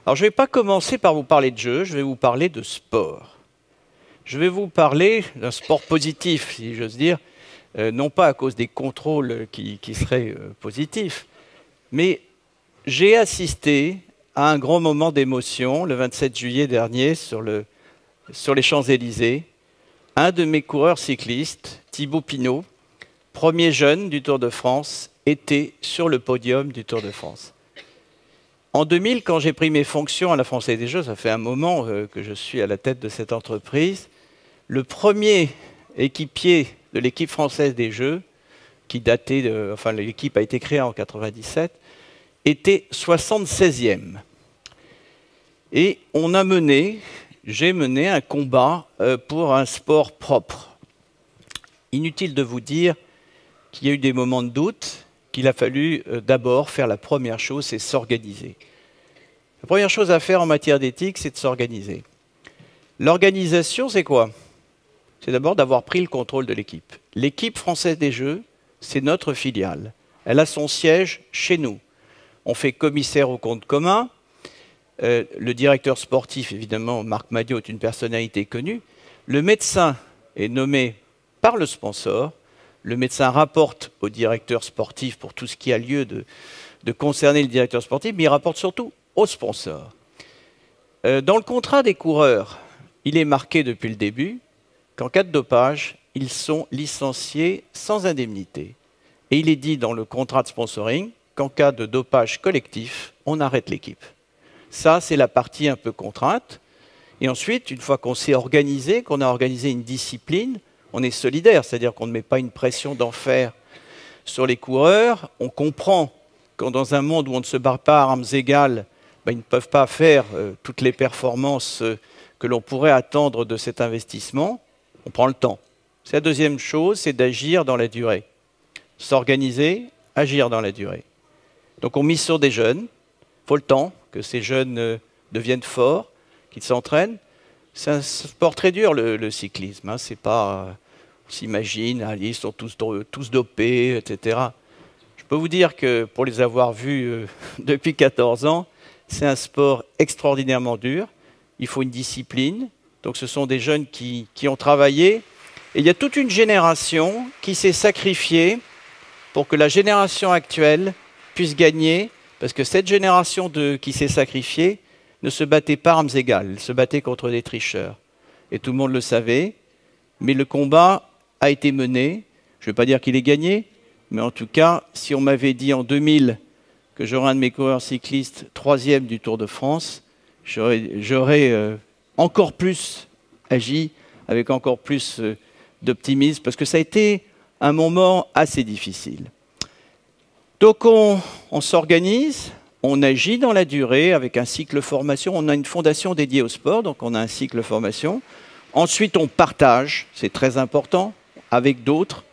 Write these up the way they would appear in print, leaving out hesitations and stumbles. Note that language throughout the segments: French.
Alors, je ne vais pas commencer par vous parler de jeu, je vais vous parler de sport. Je vais vous parler d'un sport positif, si j'ose dire, non pas à cause des contrôles qui seraient positifs, mais j'ai assisté à un grand moment d'émotion le 27 juillet dernier sur les Champs-Élysées. Un de mes coureurs cyclistes, Thibaut Pinot, premier jeune du Tour de France, était sur le podium du Tour de France. En 2000, quand j'ai pris mes fonctions à la Française des Jeux, ça fait un moment que je suis à la tête de cette entreprise, le premier équipier de l'équipe française des Jeux, qui datait enfin l'équipe a été créée en 97, était 76e. Et j'ai mené un combat pour un sport propre. Inutile de vous dire qu'il y a eu des moments de doute, qu'il a fallu d'abord faire la première chose, c'est s'organiser. La première chose à faire en matière d'éthique, c'est de s'organiser. L'organisation, c'est quoi? C'est d'abord d'avoir pris le contrôle de l'équipe. L'équipe française des Jeux, c'est notre filiale. Elle a son siège chez nous. On fait commissaire au compte commun. Le directeur sportif, évidemment, Marc Madiot, est une personnalité connue. Le médecin est nommé par le sponsor. Le médecin rapporte au directeur sportif pour tout ce qui a lieu de concerner le directeur sportif, mais il rapporte surtout au sponsor. Dans le contrat des coureurs, il est marqué depuis le début qu'en cas de dopage, ils sont licenciés sans indemnité. Et il est dit dans le contrat de sponsoring qu'en cas de dopage collectif, on arrête l'équipe. Ça, c'est la partie un peu contrainte. Et ensuite, une fois qu'on s'est organisé, qu'on a organisé une discipline, on est solidaire, c'est-à-dire qu'on ne met pas une pression d'enfer sur les coureurs. On comprend que dans un monde où on ne se bat pas à armes égales, ils ne peuvent pas faire toutes les performances que l'on pourrait attendre de cet investissement. On prend le temps. La deuxième chose, c'est d'agir dans la durée. S'organiser, agir dans la durée. Donc on mise sur des jeunes. Il faut le temps que ces jeunes deviennent forts, qu'ils s'entraînent. C'est un sport très dur, le cyclisme. Hein. C'est pas, on s'imagine, ils sont tous dopés, etc. Je peux vous dire que pour les avoir vus depuis 14 ans, c'est un sport extraordinairement dur. Il faut une discipline. Donc ce sont des jeunes qui ont travaillé. Et il y a toute une génération qui s'est sacrifiée pour que la génération actuelle puisse gagner, parce que cette génération qui s'est sacrifiée ne se battait pas à armes égales, elle se battait contre des tricheurs. Et tout le monde le savait, mais le combat a été mené. Je ne veux pas dire qu'il est gagné, mais en tout cas, si on m'avait dit en 2000 que j'aurais un de mes coureurs cyclistes 3e du Tour de France, j'aurais encore plus agi, avec encore plus d'optimisme, parce que ça a été un moment assez difficile. Donc on s'organise, on agit dans la durée avec un cycle formation. On a une fondation dédiée au sport, donc on a un cycle formation. Ensuite, on partage, c'est très important, avec d'autres.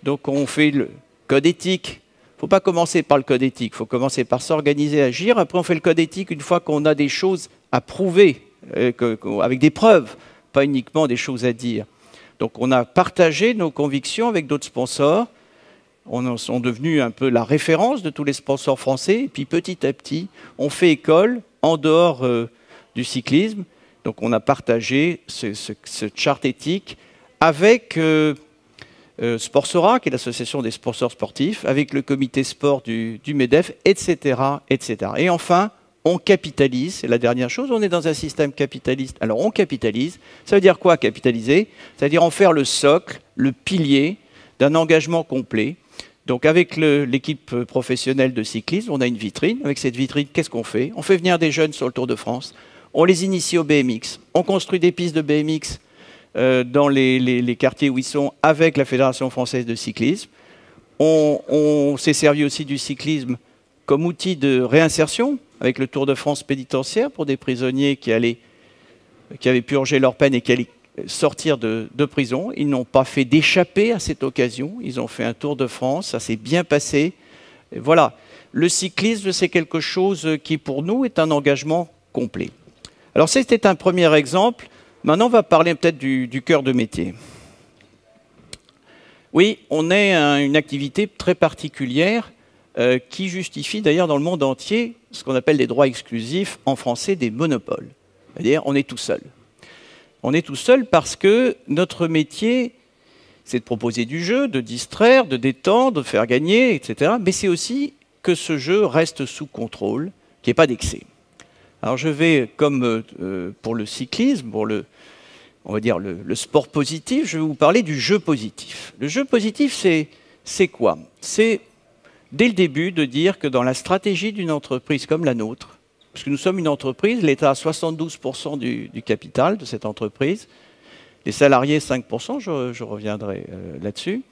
Donc on fait le code éthique. Il ne faut pas commencer par le code éthique, il faut commencer par s'organiser, agir. Après, on fait le code éthique une fois qu'on a des choses à prouver, avec des preuves, pas uniquement des choses à dire. Donc on a partagé nos convictions avec d'autres sponsors. On sont devenus un peu la référence de tous les sponsors français. Et puis petit à petit, on fait école en dehors du cyclisme. Donc on a partagé ce chart éthique avec Sportsora, qui est l'association des sponsors sportifs, avec le comité sport du MEDEF, etc., etc. Et enfin, on capitalise. C'est la dernière chose. On est dans un système capitaliste. Alors on capitalise. Ça veut dire quoi, capitaliser? Ça veut dire en faire le socle, le pilier d'un engagement complet. Donc avec l'équipe professionnelle de cyclisme, on a une vitrine. Avec cette vitrine, qu'est-ce qu'on fait? On fait venir des jeunes sur le Tour de France. On les initie au BMX. On construit des pistes de BMX dans les quartiers où ils sont avec la Fédération française de cyclisme. On s'est servi aussi du cyclisme comme outil de réinsertion avec le Tour de France pénitentiaire pour des prisonniers qui avaient purgé leur peine et qui allaient sortir de prison. Ils n'ont pas fait d'échappée à cette occasion. Ils ont fait un Tour de France, ça s'est bien passé. Et voilà, le cyclisme, c'est quelque chose qui, pour nous, est un engagement complet. Alors, c'était un premier exemple. Maintenant, on va parler peut-être du cœur de métier. Oui, on est une activité très particulière qui justifie d'ailleurs dans le monde entier ce qu'on appelle des droits exclusifs, en français des monopoles. C'est-à-dire on est tout seul. On est tout seul parce que notre métier, c'est de proposer du jeu, de distraire, de détendre, de faire gagner, etc. Mais c'est aussi que ce jeu reste sous contrôle, qu'il n'y ait pas d'excès. Alors je vais, comme pour le cyclisme, pour on va dire le sport positif, je vais vous parler du jeu positif. Le jeu positif, c'est quoi? C'est dès le début de dire que dans la stratégie d'une entreprise comme la nôtre, parce que nous sommes une entreprise, l'État a 72% du capital de cette entreprise, les salariés 5%, je reviendrai là-dessus.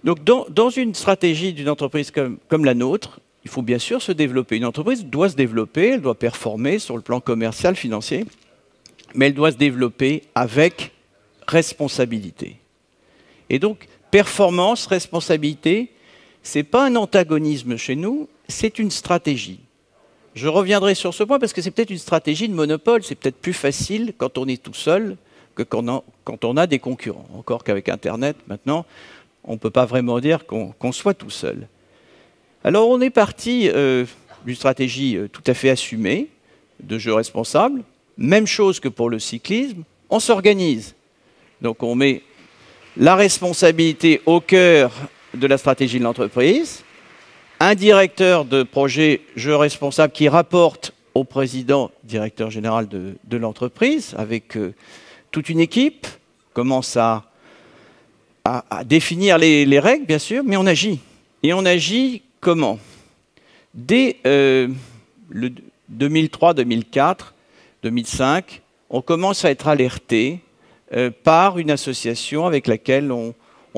Donc dans une stratégie d'une entreprise comme la nôtre, il faut bien sûr se développer. Une entreprise doit se développer, elle doit performer sur le plan commercial, financier, mais elle doit se développer avec responsabilité. Et donc, performance, responsabilité, ce n'est pas un antagonisme chez nous, c'est une stratégie. Je reviendrai sur ce point parce que c'est peut-être une stratégie de monopole, c'est peut-être plus facile quand on est tout seul que quand on a des concurrents. Encore qu'avec Internet, maintenant, on ne peut pas vraiment dire qu'on soit tout seul. Alors on est parti d'une stratégie tout à fait assumée, de jeu responsable, même chose que pour le cyclisme, on s'organise. Donc on met la responsabilité au cœur de la stratégie de l'entreprise, un directeur de projet jeu responsable qui rapporte au président, directeur général de l'entreprise, avec toute une équipe, commence à définir les règles, bien sûr, mais on agit. Et on agit comment? Dès le 2003, 2004, 2005, on commence à être alerté par une association avec laquelle on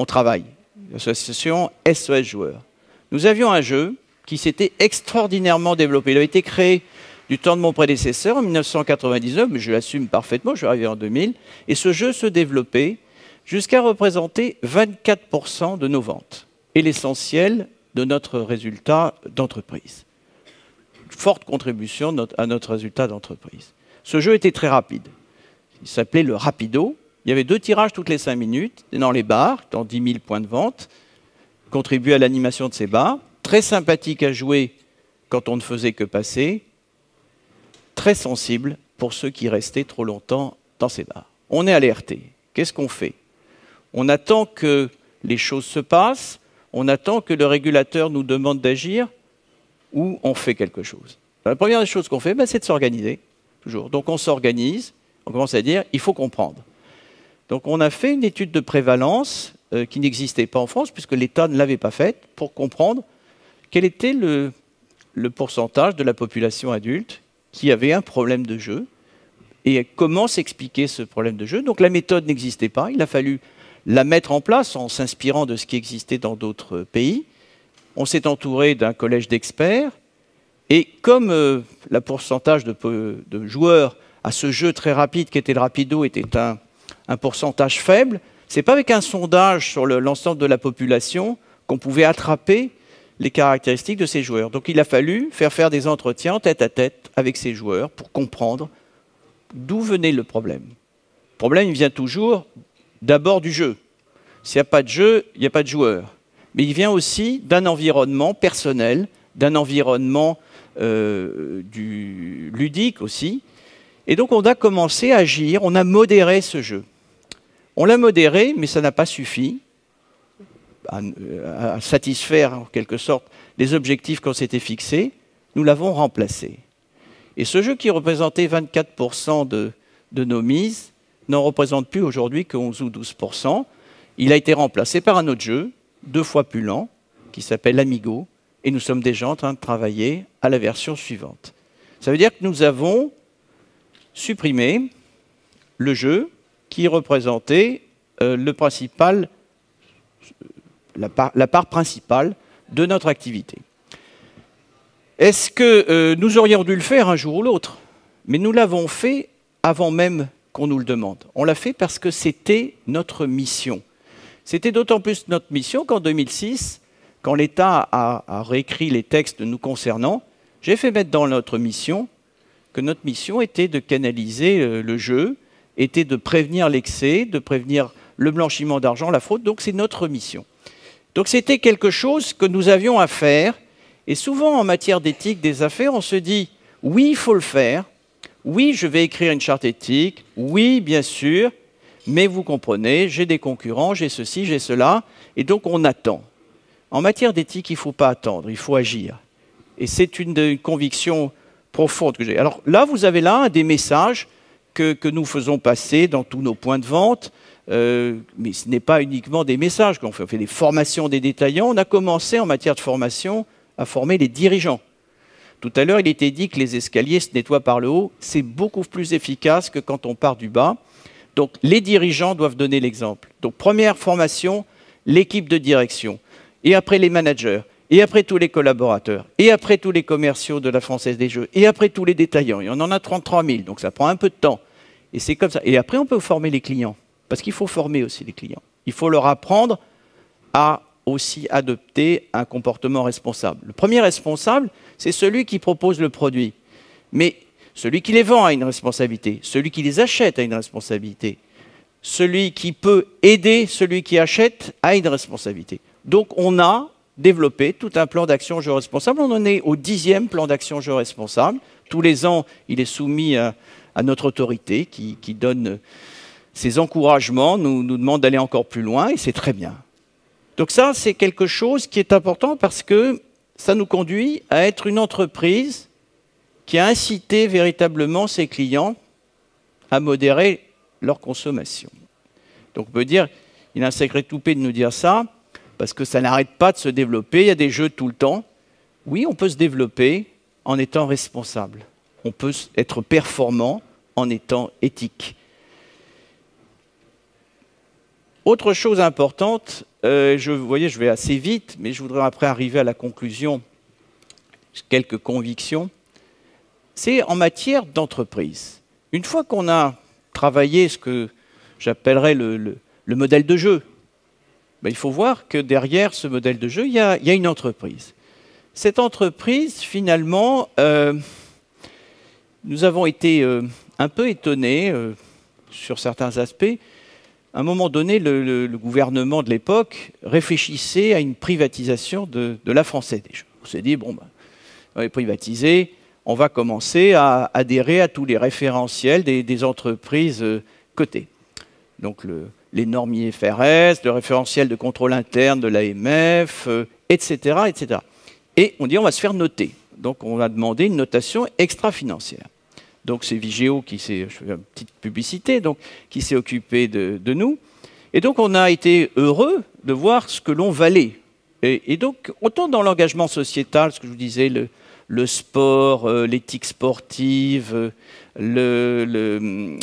travaille, l'association SOS Joueurs. Nous avions un jeu qui s'était extraordinairement développé. Il a été créé du temps de mon prédécesseur en 1999, mais je l'assume parfaitement, je suis arrivé en 2000, et ce jeu se développait jusqu'à représenter 24% de nos ventes, et l'essentiel de notre résultat d'entreprise. Forte contribution à notre résultat d'entreprise. Ce jeu était très rapide. Il s'appelait le Rapido. Il y avait 2 tirages toutes les 5 minutes dans les bars, dans 10 000 points de vente, contribuait à l'animation de ces bars. Très sympathique à jouer quand on ne faisait que passer. Très sensible pour ceux qui restaient trop longtemps dans ces bars. On est alerté. Qu'est-ce qu'on fait? On attend que les choses se passent, on attend que le régulateur nous demande d'agir, ou on fait quelque chose. La première des choses qu'on fait, c'est de s'organiser, toujours. Donc on s'organise, on commence à dire, il faut comprendre. Donc on a fait une étude de prévalence qui n'existait pas en France, puisque l'État ne l'avait pas faite, pour comprendre quel était le pourcentage de la population adulte qui avait un problème de jeu, et comment s'expliquer ce problème de jeu. Donc la méthode n'existait pas, il a fallu la mettre en place en s'inspirant de ce qui existait dans d'autres pays. On s'est entouré d'un collège d'experts, et comme le pourcentage de joueurs à ce jeu très rapide qui était le Rapido était un pourcentage faible, ce n'est pas avec un sondage sur l'ensemble de la population qu'on pouvait attraper les caractéristiques de ces joueurs. Donc il a fallu faire des entretiens tête à tête avec ces joueurs pour comprendre d'où venait le problème. Le problème, il vient toujours d'abord du jeu. S'il n'y a pas de jeu, il n'y a pas de joueurs. Mais il vient aussi d'un environnement personnel, d'un environnement ludique aussi. Et donc on a commencé à agir, on a modéré ce jeu. On l'a modéré, mais ça n'a pas suffi à satisfaire en quelque sorte les objectifs qu'on s'était fixés. Nous l'avons remplacé. Et ce jeu qui représentait 24% de nos mises n'en représente plus aujourd'hui que 11 ou 12%. Il a été remplacé par un autre jeu, 2 fois plus lent, qui s'appelle Amigo, et nous sommes déjà en train de travailler à la version suivante. Ça veut dire que nous avons supprimé le jeu qui représentait la part principale de notre activité. Est-ce que nous aurions dû le faire un jour ou l'autre? Mais nous l'avons fait avant même qu'on nous le demande. On l'a fait parce que c'était notre mission. C'était d'autant plus notre mission qu'en 2006, quand l'État a réécrit les textes nous concernant, j'ai fait mettre dans notre mission que notre mission était de canaliser le jeu, était de prévenir l'excès, de prévenir le blanchiment d'argent, la fraude. Donc c'est notre mission. Donc c'était quelque chose que nous avions à faire Et souvent, en matière d'éthique des affaires, on se dit, oui, il faut le faire, oui, je vais écrire une charte éthique, oui, bien sûr, mais vous comprenez, j'ai des concurrents, j'ai ceci, j'ai cela, et donc on attend. En matière d'éthique, il ne faut pas attendre, il faut agir. Et c'est une conviction profonde que j'ai. Alors là, vous avez là un des messages que nous faisons passer dans tous nos points de vente, mais ce n'est pas uniquement des messages. Quand on fait des formations des détaillants, on a commencé en matière de formation à former les dirigeants. Tout à l'heure, il était dit que les escaliers se nettoient par le haut. C'est beaucoup plus efficace que quand on part du bas. Donc les dirigeants doivent donner l'exemple. Donc première formation, l'équipe de direction. Et après les managers. Et après tous les collaborateurs. Et après tous les commerciaux de la Française des Jeux. Et après tous les détaillants. Et on en a 33 000. Donc ça prend un peu de temps. Et c'est comme ça. Et après, on peut former les clients. Parce qu'il faut former aussi les clients. Il faut leur apprendre à aussi adopter un comportement responsable. Le premier responsable, c'est celui qui propose le produit. Mais celui qui les vend a une responsabilité. Celui qui les achète a une responsabilité. Celui qui peut aider celui qui achète a une responsabilité. Donc on a développé tout un plan d'action jeu responsable. On en est au 10e plan d'action jeu responsable. Tous les ans, il est soumis à notre autorité qui donne ses encouragements, nous demande d'aller encore plus loin, et c'est très bien. Donc ça, c'est quelque chose qui est important parce que ça nous conduit à être une entreprise qui a incité véritablement ses clients à modérer leur consommation. Donc on peut dire, il a un sacré toupet de nous dire ça, parce que ça n'arrête pas de se développer, il y a des jeux tout le temps. Oui, on peut se développer en étant responsable. On peut être performant en étant éthique. Autre chose importante, vous voyez, je vais assez vite, mais je voudrais après arriver à la conclusion, quelques convictions. C'est en matière d'entreprise. Une fois qu'on a travaillé ce que j'appellerais le modèle de jeu, ben, il faut voir que derrière ce modèle de jeu, il y a une entreprise. Cette entreprise, finalement, nous avons été un peu étonnés sur certains aspects. À un moment donné, le gouvernement de l'époque réfléchissait à une privatisation de la Française des Jeux. On s'est dit, bon, ben, on va privatiser, on va commencer à adhérer à tous les référentiels des entreprises cotées. Donc les normes IFRS, le référentiel de contrôle interne de l'AMF, etc., etc. Et on dit, on va se faire noter. Donc on a demandé une notation extra-financière. Donc c'est Vigéo je fais une petite publicité, donc, qui s'est occupé de nous. Et donc on a été heureux de voir ce que l'on valait. Et donc, autant dans l'engagement sociétal, ce que je vous disais, le sport, l'éthique sportive, le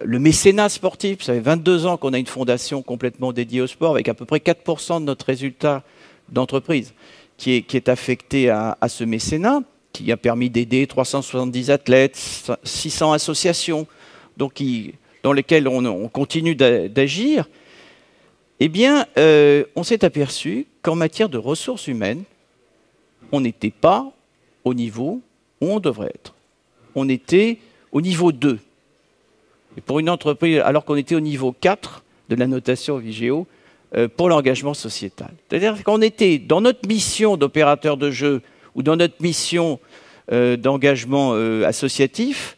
mécénat sportif. Ça fait 22 ans qu'on a une fondation complètement dédiée au sport, avec à peu près 4% de notre résultat d'entreprise qui est affecté à ce mécénat, qui a permis d'aider 370 athlètes, 600 associations, donc dans lesquelles on continue d'agir. Eh bien, on s'est aperçu qu'en matière de ressources humaines, on n'était pas au niveau où on devrait être. On était au niveau 2. Et pour une entreprise, alors qu'on était au niveau 4 de la notation Vigéo, pour l'engagement sociétal. C'est-à-dire qu'on était dans notre mission d'opérateur de jeu ou dans notre mission d'engagement associatif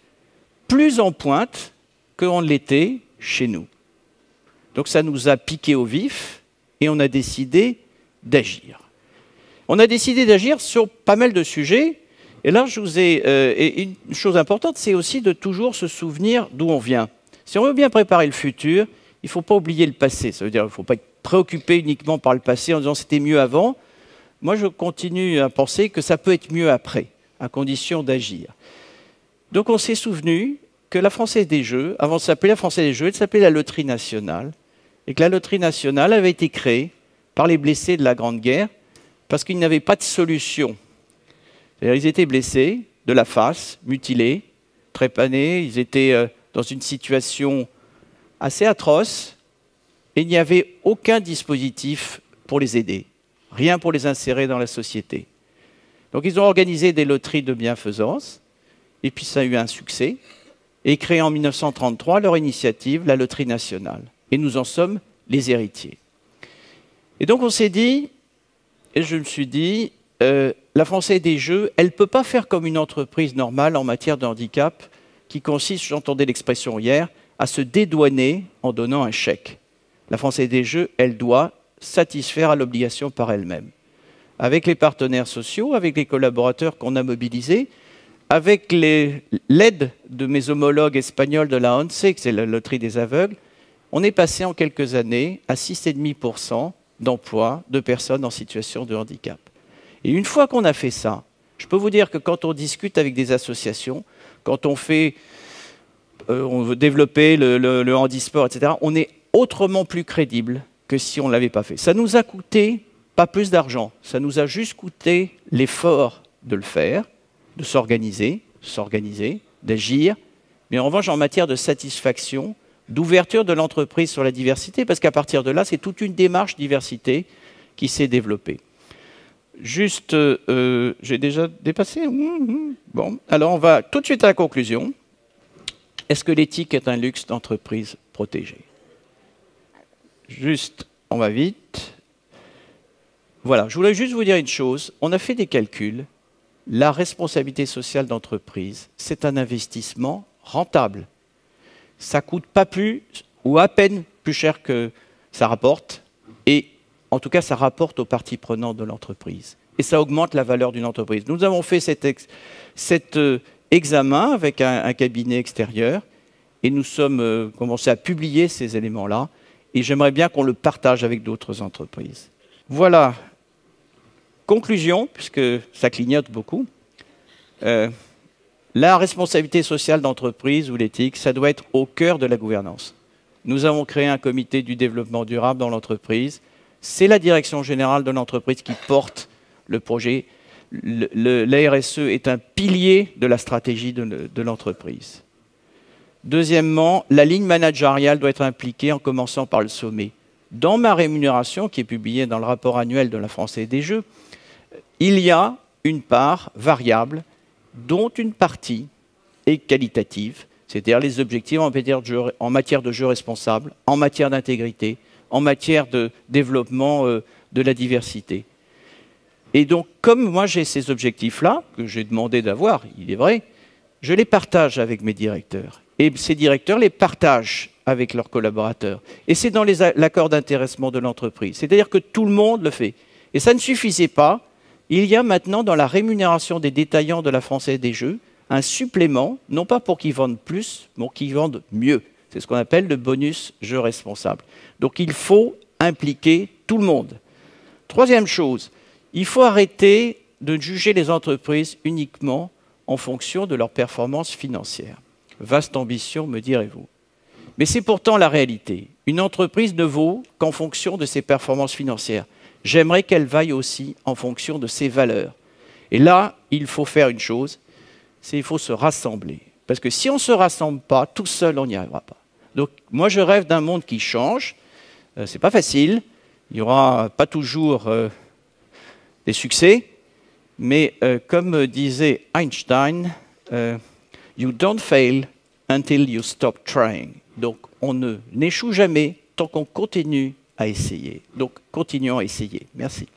plus en pointe qu'on l'était chez nous. Donc ça nous a piqué au vif et on a décidé d'agir. On a décidé d'agir sur pas mal de sujets. Et là, et une chose importante, c'est aussi de toujours se souvenir d'où on vient. Si on veut bien préparer le futur, il ne faut pas oublier le passé. Ça veut dire qu'il ne faut pas être préoccupé uniquement par le passé en disant c'était mieux avant. Moi, je continue à penser que ça peut être mieux après, à condition d'agir. Donc on s'est souvenu que la Française des Jeux, avant de s'appeler la Française des Jeux, elle s'appelait la Loterie Nationale, et que la Loterie Nationale avait été créée par les blessés de la Grande Guerre, parce qu'ils n'avaient pas de solution. C'est-à-dire ils étaient blessés de la face, mutilés, trépanés, ils étaient dans une situation assez atroce, et il n'y avait aucun dispositif pour les aider, rien pour les insérer dans la société. Donc ils ont organisé des loteries de bienfaisance, et puis ça a eu un succès, et créé en 1933 leur initiative, la Loterie Nationale. Et nous en sommes les héritiers. Et donc on s'est dit, et je me suis dit, la Française des Jeux, elle ne peut pas faire comme une entreprise normale en matière de handicap qui consiste, j'entendais l'expression hier, à se dédouaner en donnant un chèque. La Française des Jeux, elle doit satisfaire à l'obligation par elle-même. Avec les partenaires sociaux, avec les collaborateurs qu'on a mobilisés, avec l'aide de mes homologues espagnols de la ONCE, que c'est la loterie des aveugles, on est passé en quelques années à 6,5% d'emploi de personnes en situation de handicap. Et une fois qu'on a fait ça, je peux vous dire que quand on discute avec des associations, quand on veut développer le handisport, etc., on est autrement plus crédible que si on ne l'avait pas fait. Ça nous a coûté pas plus d'argent, ça nous a juste coûté l'effort de le faire, de s'organiser, d'agir, mais en revanche en matière de satisfaction, d'ouverture de l'entreprise sur la diversité, parce qu'à partir de là, c'est toute une démarche diversité qui s'est développée. Juste, j'ai déjà dépassé. Bon, alors on va tout de suite à la conclusion. Est-ce que l'éthique est un luxe d'entreprise protégée? Juste, on va vite. Voilà, je voulais juste vous dire une chose. On a fait des calculs. La responsabilité sociale d'entreprise, c'est un investissement rentable. Ça ne coûte pas plus ou à peine plus cher que ça rapporte. Et en tout cas, ça rapporte aux parties prenantes de l'entreprise. Et ça augmente la valeur d'une entreprise. Nous avons fait cet examen avec un cabinet extérieur et nous sommes commencé à publier ces éléments-là. Et j'aimerais bien qu'on le partage avec d'autres entreprises. Voilà. Conclusion, puisque ça clignote beaucoup. La responsabilité sociale d'entreprise ou l'éthique, ça doit être au cœur de la gouvernance. Nous avons créé un comité du développement durable dans l'entreprise. C'est la direction générale de l'entreprise qui porte le projet. La RSE est un pilier de la stratégie de l'entreprise. Deuxièmement, la ligne managériale doit être impliquée en commençant par le sommet. Dans ma rémunération, qui est publiée dans le rapport annuel de la Française des Jeux, il y a une part variable dont une partie est qualitative, c'est-à-dire les objectifs en matière de jeu responsable, en matière d'intégrité, en matière de développement de la diversité. Et donc, comme moi j'ai ces objectifs-là, que j'ai demandé d'avoir, il est vrai, je les partage avec mes directeurs. Et ces directeurs les partagent avec leurs collaborateurs. Et c'est dans l'accord d'intéressement de l'entreprise. C'est-à-dire que tout le monde le fait. Et ça ne suffisait pas. Il y a maintenant dans la rémunération des détaillants de la Française des Jeux un supplément, non pas pour qu'ils vendent plus, mais pour qu'ils vendent mieux. C'est ce qu'on appelle le bonus jeu responsable. Donc il faut impliquer tout le monde. Troisième chose, il faut arrêter de juger les entreprises uniquement en fonction de leur performance financière. Vaste ambition, me direz-vous. Mais c'est pourtant la réalité. Une entreprise ne vaut qu'en fonction de ses performances financières. J'aimerais qu'elle vaille aussi en fonction de ses valeurs. Et là, il faut faire une chose, c'est qu'il faut se rassembler. Parce que si on ne se rassemble pas, tout seul, on n'y arrivera pas. Donc moi, je rêve d'un monde qui change. Ce n'est pas facile. Il n'y aura pas toujours des succès. Mais comme disait Einstein, you don't fail until you stop trying. Donc on n'échoue jamais tant qu'on continue à essayer. Donc continuons à essayer. Merci.